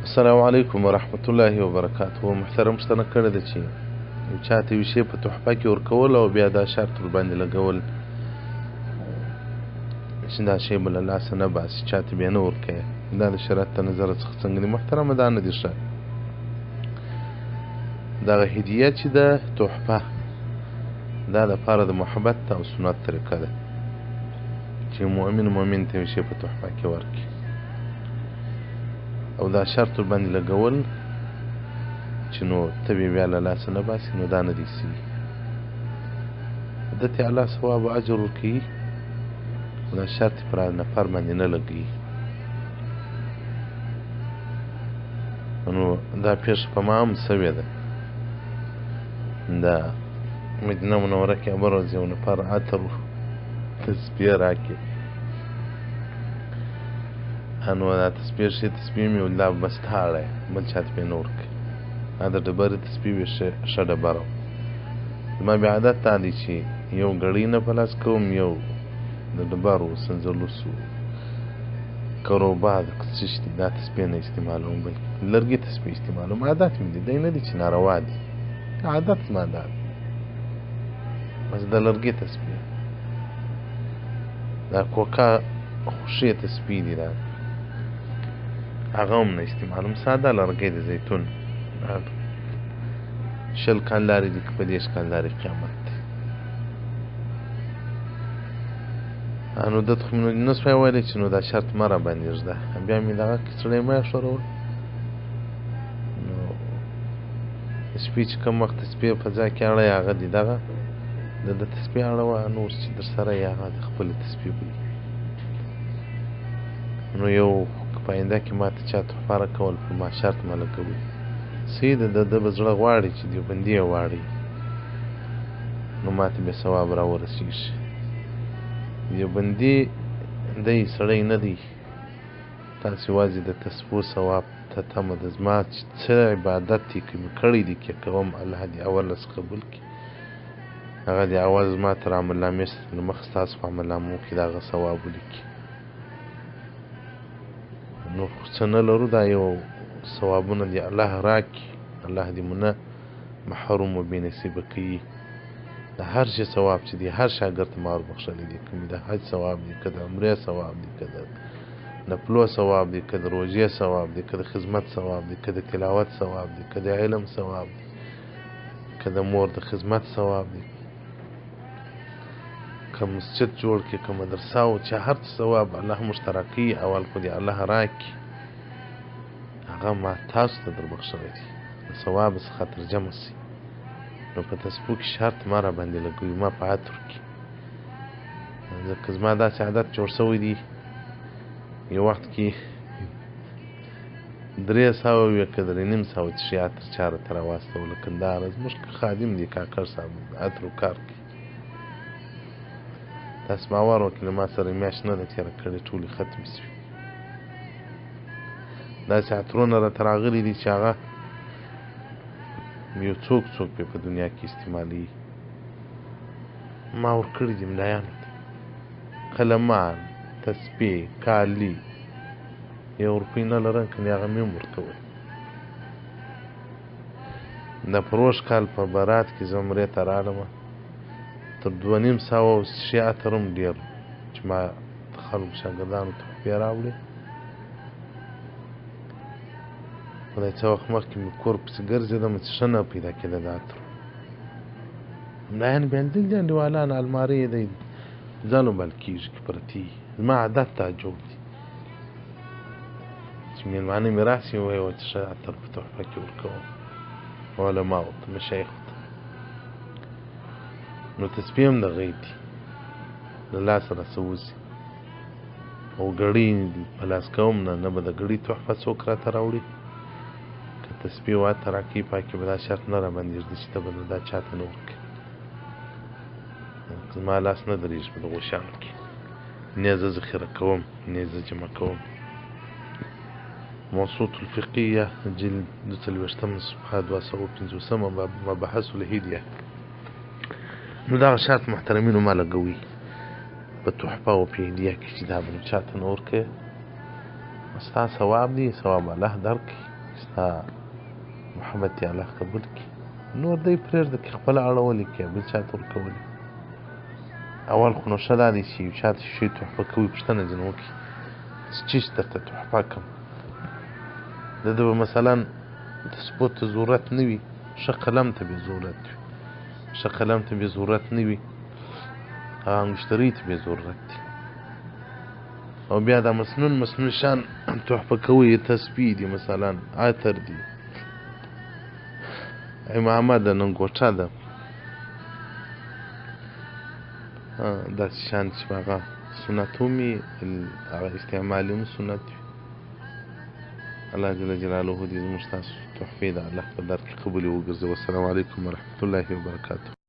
السلام علیکم ورحمت الله وبرکاته. محترم شتنه کړی ده چې یو چاته یو شی په تحفه کې ورکول او بیا دا شرط ورباندې لګول چې دا شی به له لاسه نه باسي، چاته بیا نه ورکوي. دا د شریعت د نظره څخه څنګه دي محترمه؟ دا نه دي ښه. دغه هدیه چې ده تحفه دا دپاره د محبت او سنت طریقه ده چې مؤمن ته یو شی په تحفه کې ورکړي او دا شرط ورباندې لګول چې نو ته بیا له لاسه نه باسي، نو دا نه دي سوي. ده ته الله ثواب او اجر ورکوي او دا شرط یې پر نفر باندې نه لګوي. نو دا پېښه په ما هم سوې ده. دا مدینه منوره کې ابرز یو نفر عطر تسبیح راکړي، نو دا تسبیح ښې تسبیح مې ویل دا بس تاړی بل چاته به یې نه ورکوي. دا د ډبرې تسبیح وي ښه ډبره وه. زما بیا عادت دا دی چې یو ګړۍ نه په لاس کوم، یو د ډبرو سنځلوسو کروبا څه شي دا تسبیح نه استعمالوم، بلکې لرګي تسبیح استعمالوم. عادت مې دی، دی نه دی چې ناروا دي، عادت زما دا دی. بس د لرګي تسبیح دا کوکا ښې تسبیح دي، دا هغه هم نه استعمالوم. ساده لرګی د زیتون 20 کندارې دي که په 10 کندارې قیامت دی. نو ده خو مې نه سوی ویلی چې نو دا شرط مه راباندې ږده. بیا مې دغه کې سړی مه ښورول. نو د شپې چې کوم وخت تسبیح په ځای کې اړی هغه دي دغه د تسبیح اړوه، نور چې در سره یې هغه د خپلې تسبیح بولي. نو یو په آینده کې ما ته چا تحفه راکول په ما شرط مه لګوئ. صحیح ده، ده به زړه غواړي چې دیوبندي یې واړوي، نو ما ته بیا ثواب را ورسېږي. دیوبندي دی سړی نه دی، تاسې یوازې د تسبیح ثواب ته تمه ده. زما چې څه عبادت دي که مې کړی دي که کوم، الله دې اول لس قبول کړي. هغه دې اول زما تر عملنامې له مخې ستاسو په عملنامو کې د هغه ثواب ولیکي. نو څه نه لرو، دا یو ثوابونه دي الله راکړي. الله دې مو نه محروم و بې نصیبه کوي. د هر شي ثواب چې دی هر شاګرد ته ما وربخښلی دی، که مې د حج ثواب دی، که د عمرې ثواب دی، که د نفلو ثواب دی، که د روژې ثواب دی، که د خدمت ثواب دی، که د تلاوت ثواب دی، که د علم ثواب دی، که د مور د خدمت ثواب دی، که مسجد جوړ کړي، که مدرسه و، چې هر څه ثواب الله مشترکوي اول خو دې الله راکړي، هغه ما تاسو ته در بخښلی دی. د ثواب څخه تر جمع سي. نو په تسبیح کې شرط ما راباندې لګوي، ما په عطر کې. ځکه زما داسې عادت جوړ سوی دی، یو وخت کې 300 وي که 350 چې عطر چا راته راواستوله. کندهار زموږ خادم دی کاکړ صاحب، عطرو کار کوي. تاسې باور وکړئ له ما سره میاشت نه ده تېره کړې، ټولې ختمې سوي. داسې عطرونه راته راغلي دي چې هغه یو څوک پې په دنیا کې استعمالوي. ما ورکړي دي ملایانو ته قلمان، تسبیح، کالي. 1 روپۍ نه لرم که هغه مې هم ورکوئ. د پروش کال په برات کې زه عمرې ته رالمه، تر 2500 شي عطر هم ډېر چې ما د خلکو شاګردانو تحفې راوړې. خدای څه وخت مخکې مې کور پسې ګرځېدم چې ښه نه پیدا کېده د عطرو. ملایان بېلدل دي انډیوالان، المارۍ یې دی ځلو بل کېږي که پرتې. زما عادت تعجب دی چې مېلمانه مې راسي ووایي چې ښه عطر په تحفه کې ورکوم علماو ته، مشایخو ته. نو تسبیح هم دغه دي، له لاسه راڅه وځي. او ګړۍ په لاس کوم نه به د ګړۍ تحفه څوک راته راوړي. که تسبیح و عطر راکوي پاکې به دا شرط نه راباندې ږدي چې ته به دا چاته نه ورکوې. زما لاس نه درېږي په دغو شیانو کې. نه زه ذخیره کوم، نه زه جمع کوم. موسوعة الفقهیه جلد 42 صفحه 250 مباحث الهدیه. نو دغه شرط محترمینو ما لګوي په تحفه او په هدیه کې چې دا به چاته نه ورکوې. ستا ثواب دی، ثواب الله درکړي. ستا محبت یې الله قبول کړي نور دی پرېږده که خپله اړولې کړي بل چا ته ورکولې اول خو نو ښه دا دی چې یو چا ته شی تحفه کوي پوښتنه ځینې وکړي چې چی درته تحفه کړم د ده به مثلا تسبو ته ضرورت نه وي ښه قلم ته بې ضرورت وي ښه قلم ته بې ضرورت نه وي هغه انګشترۍ ته بې ضرورت دي او بیا دا مسنون شان تحفه کوي تسبیح دي مثلا عطر دي امامه ده ننګوټه ده داسې شیان چې هغه سنت هم وي هغه استعمال هم سنت وي الله جل جلاله دې زموږ ستاسو تحفې د الله په در کې قبولې وګرځوي والسلام علیکم ورحمة الله وبرکاته